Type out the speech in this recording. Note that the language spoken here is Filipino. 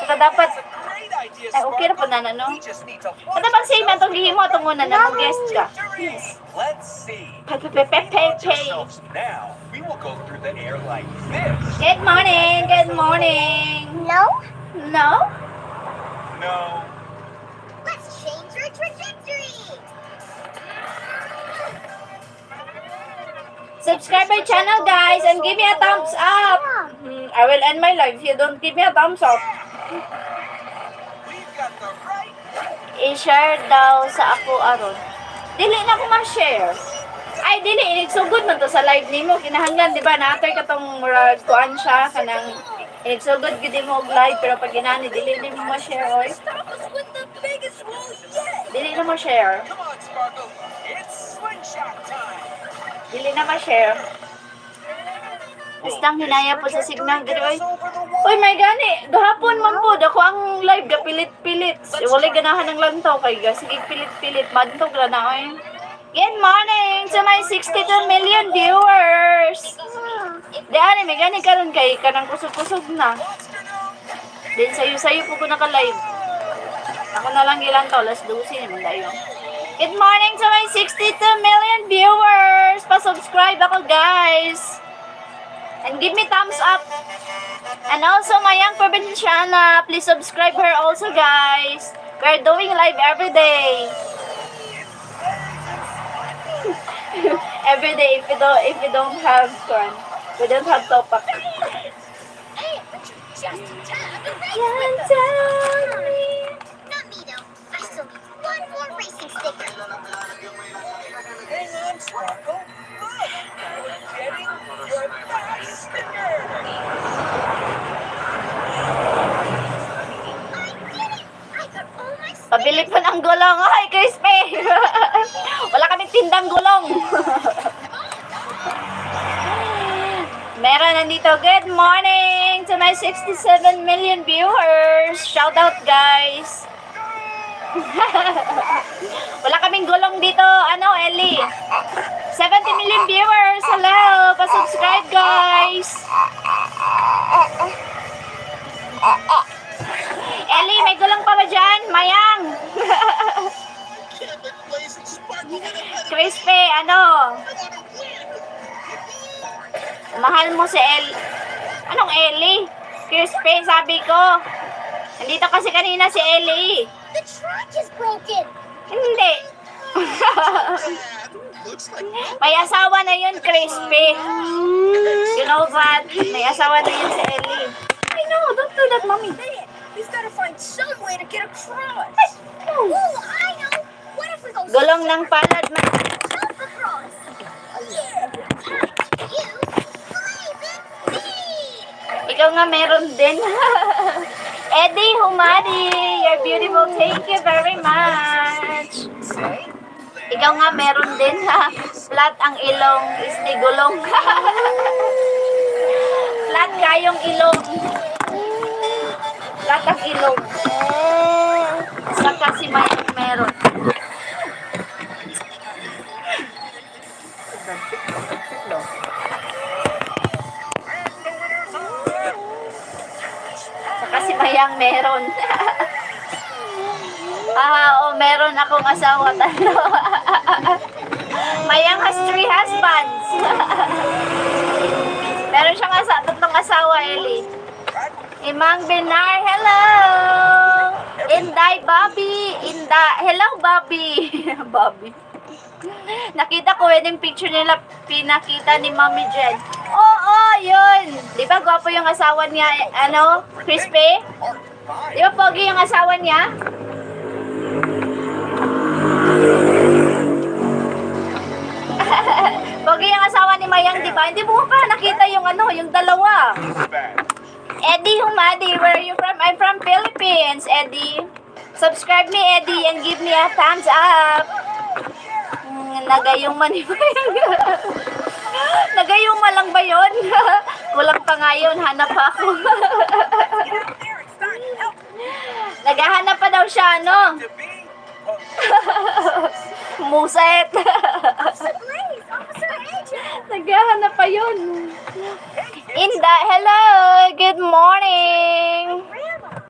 Ito dapat, ay okay na po na, no? Ito bang same na itong gihimo, itong muna na mag-guest ka. Yes. Let's see. Pay. Now, we will go through the air like this. Good morning, good morning. No? No? No. Let's change our trajectory! Subscribe my channel, guys, and give me a thumbs up. I will end my life if you don't give me a thumbs up. We've got the right. I-share daw sa ako aron. Dili na ko ma-share. Ay, dili. Igsugod man to sa live nimo. Kinahanglan, di ba? Na-after ka tong kuan siya. Kanang igsugod gid mo og live. Pero pag ginani, dili mo ma-share, oy. Dili na ma-share. Come on, Sparkle. It's slingshot time. Dili na ma-share. Bastang hinaya po sa signal diri, oy. Uy, may gani. Gahapon man po. Dako ang live. Gapilit-pilit. Walay ganahan ng lantaw kay ga. Sige, pilit-pilit. Bantog ra na, oy. Good morning to my 62 million viewers. Diyan, may gani karon kay kanang kusog-kusog na. Din sayo-sayo po ko naka-live. Ako na lang ilang to, alas 12 naman tayo. Good morning to my 62 million viewers. Pa-subscribe ako, guys. And give me thumbs up. And also my young Provinciana, please subscribe her also, guys. We're doing live every day. Every day if you don't have fun, we don't have topak. Hey, but you just tagged a race Not me though. I still need one more racing sticker. Hang on, Sparkle. Look, we're getting your last sticker. I did it! I got all my stickers. Pabili pa ng gulong. Ay, crispy! Wala kaming tindang gulong. Meron nandito. Good morning to my 67 million viewers. Shout out, guys. Wala kaming gulong dito. Ano, Ellie? 70 million viewers. Hello. Pa-subscribe, guys. Ellie, may gulong pa ba dyan? Mayang. Crispy, ano? Mahal mo si Ellie. Anong Ellie? Crispy, sabi ko. Nandito kasi kanina si Ellie. The track is broken. Hindi. May asawa na yun, Crispy. You know that? May asawa na yun si Ellie. I know, don't do that, mommy. We've got to find some way to get across. Oh, I know. What if we go Gulong ng palad na. jump across? Yeah. You believe in me. Ikaw nga meron din. Eddie Humadi, you're beautiful. Thank you very much. Ikaw nga meron din, ha? Flat ang ilong, isti gulong. Flat kayong ilong. Flat ang ilong. Saka si Mayang meron. Saka si Mayang meron. Oo, meron akong asawa. Mayang has 3 husbands. Meron siyang tatlong asawa, Ellie. Imang Benar, hello! Inday, Bobby! Hello, Bobby! Bobby. Nakita ko yung picture nila, pinakita ni Mommy Jen. Oo, yun! Di ba gwapo yung asawa niya, ano, Crispy? Di ba pogi yung asawa niya? Pogi yung asawa ni Mayang, di ba? Hindi mo pa nakita yung ano, yung dalawa. Eddie Humadi, where are you from? I'm from Philippines, Eddie. Subscribe me, Eddie, and give me a thumbs up. Nagayuma ni Mayang. Nagayuma lang ba yun? Kulang pa nga yun, hanap ako. Naghahanap pa daw siya, no? Muset. Naghahanap pa yun. Inda, hello, good morning.